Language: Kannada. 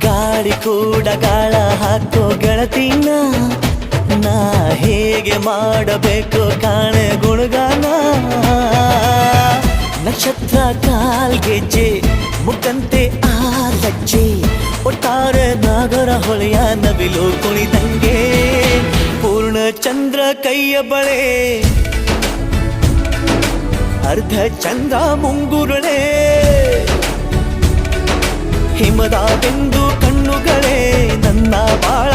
ಗಾಳಿ ಕೂಡ ಗಾಳ ಹಾಕೋ ಗೆಳತಿನ ನಾ ಹೇಗೆ ಮಾಡಬೇಕು ಕಾಣೆ ಗುಣಗಾನ ನಕ್ಷತ್ರ ಕಾಲ್ಗೆಜ್ಜೆ ಮುಖಂತೆ ಆ ಲಜ್ಜೆ ಒಟ್ಟಾರೆ ನಾಗರ ಹೊಳೆಯ ನವಿಲು ಕುಣಿದಂಗೆ ಪೂರ್ಣ ಚಂದ್ರ ಕೈಯ ಬಳೆ ಅರ್ಧ ಚಂದ್ರ ಮುಂಗುರುಳೆ ಹಿಮದ ಬೆಂದು ಕಣ್ಣುಗಳೇ ನನ್ನ ಬಾಳ